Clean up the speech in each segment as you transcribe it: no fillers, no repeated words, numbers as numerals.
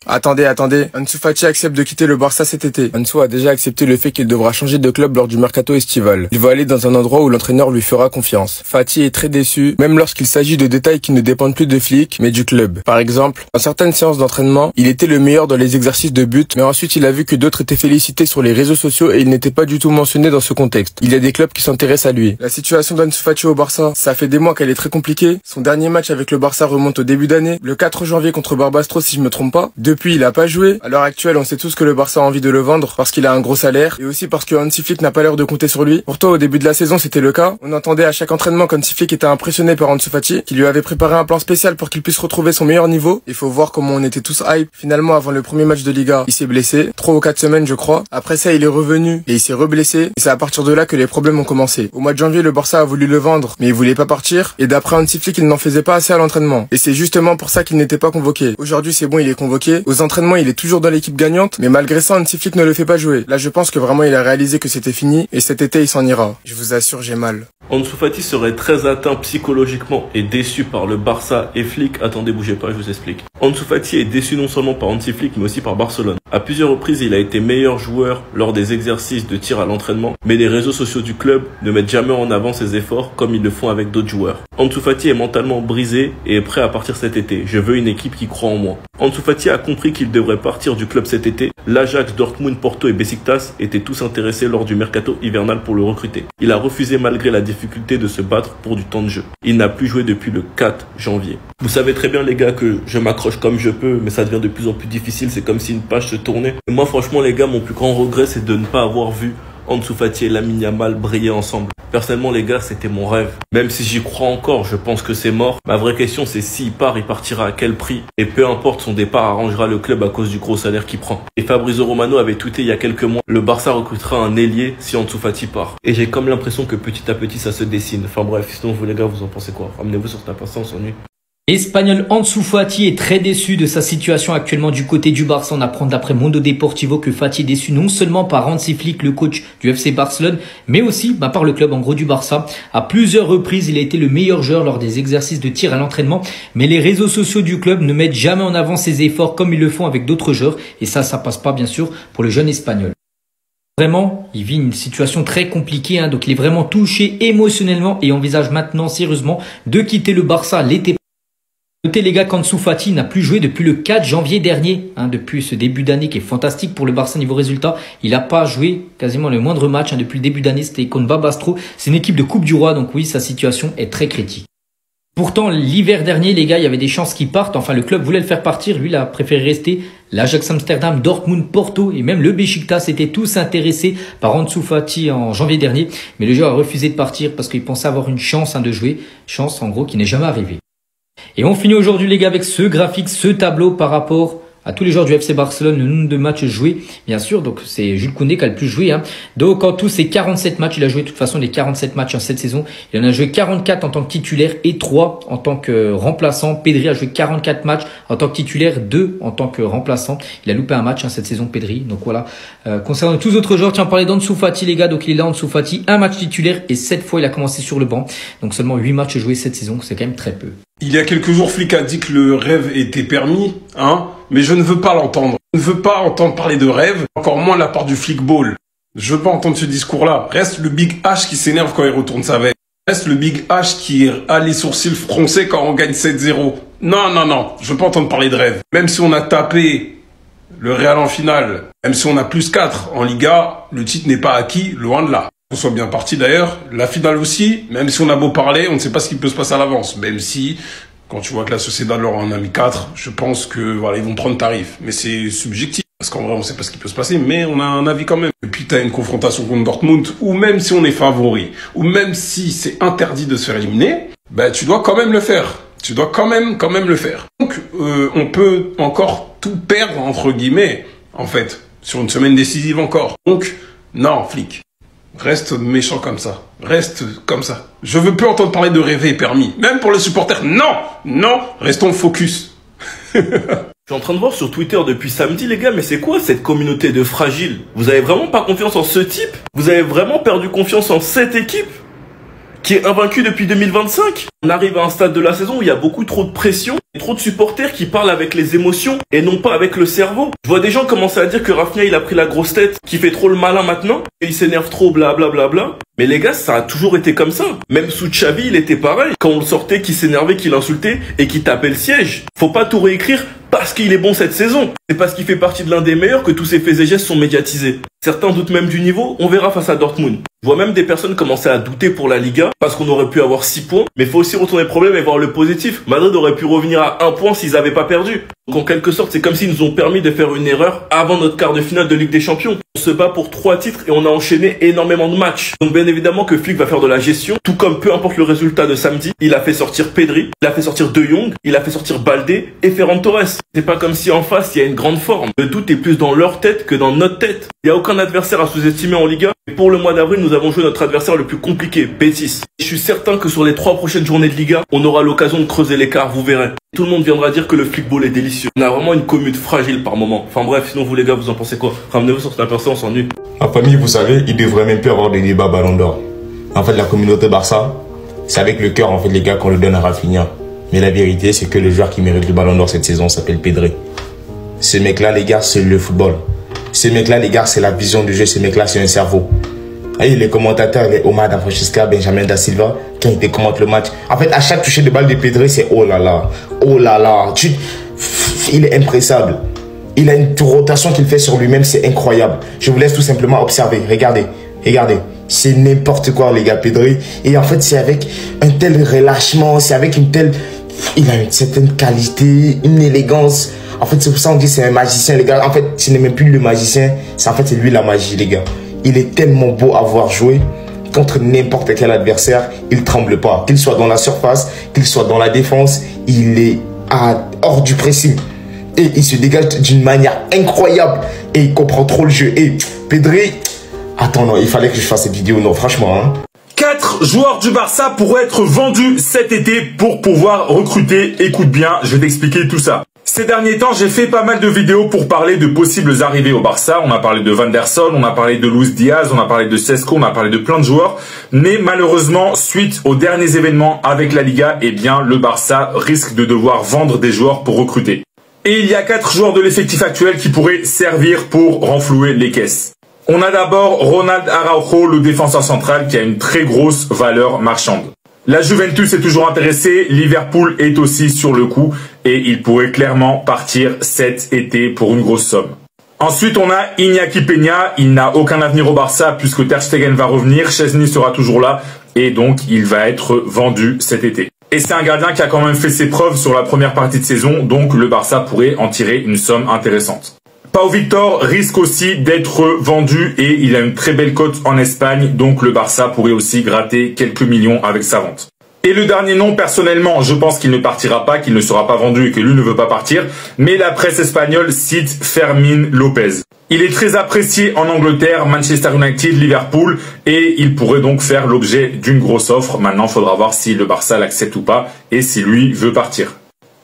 Attendez. Ansu Fati accepte de quitter le Barça cet été. Ansu a déjà accepté le fait qu'il devra changer de club lors du mercato estival. Il va aller dans un endroit où l'entraîneur lui fera confiance. Fati est très déçu, même lorsqu'il s'agit de détails qui ne dépendent plus de Flick, mais du club. Par exemple, dans certaines séances d'entraînement, il était le meilleur dans les exercices de but, mais ensuite il a vu que d'autres étaient félicités sur les réseaux sociaux et il n'était pas du tout mentionné dans ce contexte. Il y a des clubs qui s'intéressent à lui. La situation d'Ansu Fati au Barça, ça fait des mois qu'elle est très compliquée. Son dernier match avec le Barça remonte au début d'année, le 4 janvier contre Barbastro si je me trompe pas. Depuis, il a pas joué. À l'heure actuelle, on sait tous que le Barça a envie de le vendre parce qu'il a un gros salaire et aussi parce que Hansi Flick n'a pas l'air de compter sur lui. Pourtant, au début de la saison, c'était le cas. On entendait à chaque entraînement qu'Hansi Flick était impressionné par Ansu Fati, qu'il lui avait préparé un plan spécial pour qu'il puisse retrouver son meilleur niveau. Il faut voir comment on était tous hype. Finalement, avant le premier match de Liga, il s'est blessé. 3 ou 4 semaines, je crois. Après ça, il est revenu et il s'est reblessé. Et c'est à partir de là que les problèmes ont commencé. Au mois de janvier, le Barça a voulu le vendre, mais il voulait pas partir. Et d'après Hansi Flick, il n'en faisait pas assez à l'entraînement. Et c'est justement pour ça qu'il n'était pas convoqué. Aujourd'hui, c'est bon, il est convoqué. Aux entraînements, il est toujours dans l'équipe gagnante. Mais malgré ça, Hansi Flick ne le fait pas jouer. Là, je pense que vraiment il a réalisé que c'était fini et cet été il s'en ira. Je vous assure, j'ai mal. Ansu Fati serait très atteint psychologiquement et déçu par le Barça et Flick. Attendez, bougez pas, je vous explique. Ansu Fati est déçu non seulement par Hansi Flick mais aussi par Barcelone. À plusieurs reprises, il a été meilleur joueur lors des exercices de tir à l'entraînement, mais les réseaux sociaux du club ne mettent jamais en avant ses efforts comme ils le font avec d'autres joueurs. Ansu Fati est mentalement brisé et est prêt à partir cet été. Je veux une équipe qui croit en moi. Ansu Fati a compris qu'il devrait partir du club cet été. L'Ajax, Dortmund, Porto et Besiktas étaient tous intéressés lors du mercato hivernal pour le recruter. Il a refusé malgré la difficulté de se battre pour du temps de jeu. Il n'a plus joué depuis le 4 janvier. Vous savez très bien les gars que je m'accroche comme je peux, mais ça devient de plus en plus difficile. C'est comme si une page se tournait. Et moi franchement les gars, mon plus grand regret c'est de ne pas avoir vu Ansu Fati et Lamine Yamal briller ensemble. Personnellement les gars, c'était mon rêve. Même si j'y crois encore, je pense que c'est mort. Ma vraie question c'est s'il part, il partira à quel prix. Et peu importe, son départ arrangera le club à cause du gros salaire qu'il prend. Et Fabrizio Romano avait tweeté il y a quelques mois, le Barça recrutera un ailier si Ansu Fati part. Et j'ai comme l'impression que petit à petit ça se dessine. Enfin bref, sinon vous les gars, vous en pensez quoi? Ramenez-vous sur ta patience, on s'ennuie. L'Espagnol Ansu Fati est très déçu de sa situation actuellement du côté du Barça. On apprend d'après Mundo Deportivo que Fati est déçu non seulement par Hansi Flick, le coach du FC Barcelone, mais aussi par le club en gros du Barça. À plusieurs reprises, il a été le meilleur joueur lors des exercices de tir à l'entraînement, mais les réseaux sociaux du club ne mettent jamais en avant ses efforts comme ils le font avec d'autres joueurs. Et ça passe pas bien sûr pour le jeune Espagnol. Vraiment, il vit une situation très compliquée, donc il est vraiment touché émotionnellement et envisage maintenant sérieusement de quitter le Barça l'été. Notez les gars qu'Ansu Fati n'a plus joué depuis le 4 janvier dernier, depuis ce début d'année qui est fantastique pour le Barça niveau résultat. Il n'a pas joué quasiment le moindre match depuis le début d'année, c'était contre Barbastro. C'est une équipe de Coupe du Roi, donc oui, sa situation est très critique. Pourtant, l'hiver dernier, les gars, il y avait des chances qu'il parte. Enfin, le club voulait le faire partir. Lui, il a préféré rester. L'Ajax Amsterdam, Dortmund, Porto et même le Besiktas étaient tous intéressés par Ansu Fati en janvier dernier. Mais le joueur a refusé de partir parce qu'il pensait avoir une chance de jouer. Chance, en gros, qui n'est jamais arrivée. Et on finit aujourd'hui les gars avec ce graphique, ce tableau par rapport à tous les joueurs du FC Barcelone, le nombre de matchs joués, bien sûr. Donc c'est Jules Koundé qui a le plus joué. Donc en tout, c'est 47 matchs. Il a joué de toute façon les 47 matchs en cette saison. Il en a joué 44 en tant que titulaire et 3 en tant que remplaçant. Pedri a joué 44 matchs en tant que titulaire, 2 en tant que remplaçant. Il a loupé un match cette saison, Pedri. Donc voilà. Concernant tous les autres joueurs, tiens, on parlait d'Ansu Fati les gars. Donc il est là, Ansu Fati, un match titulaire et 7 fois il a commencé sur le banc. Donc seulement 8 matchs joués cette saison, c'est quand même très peu. Il y a quelques jours, Flick a dit que le rêve était permis, mais je ne veux pas l'entendre. Je ne veux pas entendre parler de rêve, encore moins la part du flickball. Je veux pas entendre ce discours-là. Reste le Big H qui s'énerve quand il retourne sa veste. Reste le Big H qui a les sourcils froncés quand on gagne 7-0. Non, je veux pas entendre parler de rêve. Même si on a tapé le Real en finale, même si on a plus 4 en Liga, le titre n'est pas acquis, loin de là. On soit bien parti d'ailleurs. La finale aussi, même si on a beau parler, on ne sait pas ce qui peut se passer à l'avance. Même si, quand tu vois que la Sociedad leur en a mis 4, je pense que voilà, ils vont prendre tarif. Mais c'est subjectif. Parce qu'en vrai, on ne sait pas ce qui peut se passer, mais on a un avis quand même. Et puis, tu as une confrontation contre Dortmund, où même si on est favori, ou même si c'est interdit de se faire éliminer, tu dois quand même le faire. Tu dois quand même le faire. Donc, on peut encore tout perdre, entre guillemets, en fait, sur une semaine décisive encore. Donc, non, Flick. Reste méchant comme ça. Reste comme ça. Je veux plus entendre parler de rêver permis. Même pour les supporters. Non, restons focus. Je suis en train de voir sur Twitter depuis samedi les gars, mais c'est quoi cette communauté de fragiles? Vous avez vraiment pas confiance en ce type? Vous avez vraiment perdu confiance en cette équipe qui est invaincue depuis 2025? On arrive à un stade de la saison où il y a beaucoup trop de pression, et trop de supporters qui parlent avec les émotions et non pas avec le cerveau. Je vois des gens commencer à dire que Rafinha il a pris la grosse tête, qu'il fait trop le malin maintenant, et il s'énerve trop, blablabla. Mais les gars, ça a toujours été comme ça. Même sous Xavi, il était pareil. Quand on le sortait, qu'il s'énervait, qu'il insultait et qu'il tapait le siège. Faut pas tout réécrire parce qu'il est bon cette saison. C'est parce qu'il fait partie de l'un des meilleurs que tous ses faits et gestes sont médiatisés. Certains doutent même du niveau, on verra face à Dortmund. Je vois même des personnes commencer à douter pour la Liga parce qu'on aurait pu avoir 6 points. Mais faut aussi retourner le problème et voir le positif. Madrid aurait pu revenir à 1 point s'ils avaient pas perdu. Donc en quelque sorte, c'est comme s'ils nous ont permis de faire une erreur avant notre quart de finale de Ligue des Champions. On se bat pour 3 titres et on a enchaîné énormément de matchs. Donc bien évidemment que Flick va faire de la gestion, tout comme peu importe le résultat de samedi, il a fait sortir Pedri, il a fait sortir De Jong, il a fait sortir Baldé et Ferran Torres. C'est pas comme si en face il y a une grande forme. Le doute est plus dans leur tête que dans notre tête. Il y a aucun adversaire à sous-estimer en Liga. Et pour le mois d'avril, nous avons joué notre adversaire le plus compliqué, Betis. Je suis certain que sur les 3 prochaines journées de Liga, on aura l'occasion de creuser l'écart, vous verrez. Tout le monde viendra dire que le flickball est délicieux. On a vraiment une commune fragile par moment. Enfin bref, sinon vous les gars, vous en pensez quoi? Ramenez-vous sur cette personne, on s'ennuie. En famille, vous savez, il devrait même plus avoir des débats Ballon d'Or. En fait, la communauté Barça, c'est avec le cœur, en fait, les gars, qu'on le donne à Rafinha. Mais la vérité, c'est que le joueur qui mérite le Ballon d'Or cette saison s'appelle Pedri. Ce mec-là, les gars, c'est le football. Ce mec-là, les gars, c'est la vision du jeu. Ce mec-là, c'est un cerveau. Et les commentateurs, les Omar Da Francesca, Benjamin Da Silva, quand ils te commentent le match, en fait, à chaque toucher de balle de Pedri, c'est oh là là, oh là là. Il est impressionnable. Il a une rotation qu'il fait sur lui-même, c'est incroyable. Je vous laisse tout simplement observer. Regardez, regardez. C'est n'importe quoi, les gars, Pedri. Et en fait, c'est avec un tel relâchement, c'est avec une telle... Il a une certaine qualité, une élégance. En fait, c'est pour ça qu'on dit que c'est un magicien, les gars. En fait, ce n'est même plus le magicien, c'est lui la magie, les gars. Il est tellement beau à voir jouer. Contre n'importe quel adversaire, il ne tremble pas. Qu'il soit dans la surface, qu'il soit dans la défense, il est hors du pressing. Et il se dégage d'une manière incroyable. Et il comprend trop le jeu. Et Pedri... Attends, non, il fallait que je fasse cette vidéo, non, franchement. Hein. 4 joueurs du Barça pourraient être vendus cet été pour pouvoir recruter. Écoute bien, je vais t'expliquer tout ça. Ces derniers temps, j'ai fait pas mal de vidéos pour parler de possibles arrivées au Barça. On a parlé de Van der Sar, on a parlé de Luis Diaz, on a parlé de Cesco, on a parlé de plein de joueurs. Mais malheureusement, suite aux derniers événements avec la Liga, eh bien, le Barça risque de devoir vendre des joueurs pour recruter. Et il y a 4 joueurs de l'effectif actuel qui pourraient servir pour renflouer les caisses. On a d'abord Ronald Araujo, le défenseur central, qui a une très grosse valeur marchande. La Juventus est toujours intéressée, Liverpool est aussi sur le coup et il pourrait clairement partir cet été pour une grosse somme. Ensuite, on a Iñaki Peña, il n'a aucun avenir au Barça puisque Ter Stegen va revenir, Szczesny sera toujours là et donc il va être vendu cet été. Et c'est un gardien qui a quand même fait ses preuves sur la première partie de saison, donc le Barça pourrait en tirer une somme intéressante. Pau Victor risque aussi d'être vendu et il a une très belle cote en Espagne, donc le Barça pourrait aussi gratter quelques millions avec sa vente. Et le dernier nom, personnellement, je pense qu'il ne partira pas, qu'il ne sera pas vendu et que lui ne veut pas partir, mais la presse espagnole cite Fermín López. Il est très apprécié en Angleterre, Manchester United, Liverpool, et il pourrait donc faire l'objet d'une grosse offre. Maintenant, il faudra voir si le Barça l'accepte ou pas et si lui veut partir.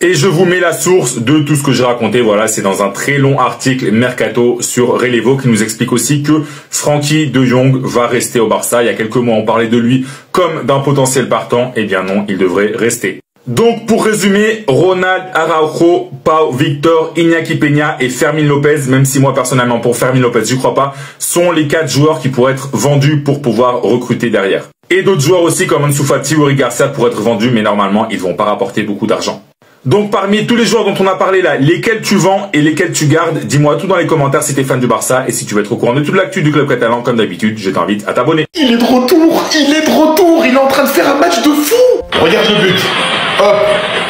Et je vous mets la source de tout ce que j'ai raconté. Voilà, c'est dans un très long article Mercato sur Relevo qui nous explique aussi que Frenkie de Jong va rester au Barça. Il y a quelques mois, on parlait de lui comme d'un potentiel partant. Eh bien non, il devrait rester. Donc, pour résumer, Ronald Araujo, Pau Victor, Iñaki Peña et Fermín López, même si moi personnellement pour Fermín López j'y crois pas, sont les 4 joueurs qui pourraient être vendus pour pouvoir recruter derrière. Et d'autres joueurs aussi comme Ansu Fati ou Uri Garcia pourraient être vendus, mais normalement ils vont pas rapporter beaucoup d'argent. Donc parmi tous les joueurs dont on a parlé là, lesquels tu vends et lesquels tu gardes, dis-moi tout dans les commentaires si tu es fan du Barça et si tu veux être au courant de toute l'actu du club catalan, comme d'habitude, je t'invite à t'abonner. Il est de retour, il est de retour, il est en train de faire un match de fou. Regarde le but. Hop,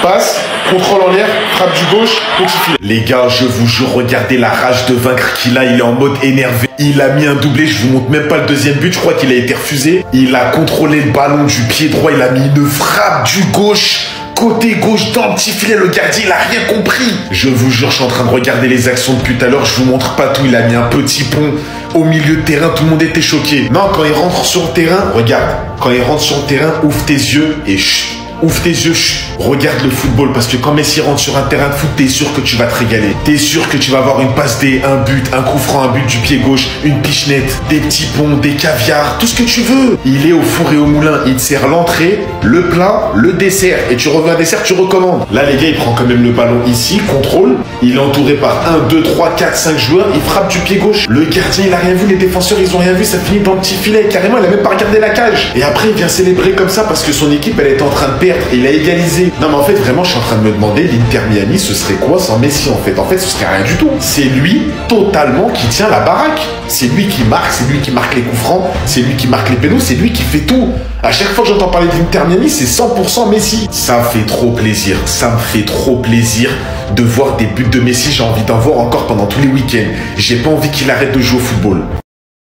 passe, contrôle en l'air, frappe du gauche, petit filet. Les gars, je vous jure, regardez la rage de vaincre qu'il a, il est en mode énervé. Il a mis un doublé, je vous montre même pas le deuxième but, je crois qu'il a été refusé. Il a contrôlé le ballon du pied droit, il a mis une frappe du gauche. Côté gauche dans le petit filet, le gardien il a rien compris. Je vous jure, je suis en train de regarder les actions depuis tout à l'heure, je vous montre pas tout. Il a mis un petit pont au milieu de terrain, tout le monde était choqué. Non, quand il rentre sur le terrain, regarde, quand il rentre sur le terrain, ouvre tes yeux et chut, ouvre tes yeux, regarde le football, parce que quand Messi rentre sur un terrain de foot, t'es sûr que tu vas te régaler. T'es sûr que tu vas avoir une passe D, un but, un coup franc, un but du pied gauche, une pichenette, des petits ponts, des caviars, tout ce que tu veux. Il est au four et au moulin, il te sert l'entrée, le plat, le dessert, et tu reviens à dessert, tu recommandes. Là les gars, il prend quand même le ballon ici, contrôle, il est entouré par 1, 2, 3, 4, 5 joueurs, il frappe du pied gauche. Le gardien, il a rien vu, les défenseurs, ils ont rien vu, ça finit dans le petit filet, carrément, il a même pas regardé la cage. Et après, il vient célébrer comme ça parce que son équipe, elle est en train de perdre, et il a égalisé. Non mais en fait, vraiment, je suis en train de me demander, l'Inter Miami, ce serait quoi sans Messi en fait? En fait, ce serait rien du tout. C'est lui, totalement, qui tient la baraque. C'est lui qui marque, c'est lui qui marque les coups francs, c'est lui qui marque les pénaux, c'est lui qui fait tout. À chaque fois que j'entends parler de l'Inter Miami, c'est 100% Messi. Ça fait trop plaisir, ça me fait trop plaisir de voir des buts de Messi. J'ai envie d'en voir encore pendant tous les week-ends. J'ai pas envie qu'il arrête de jouer au football.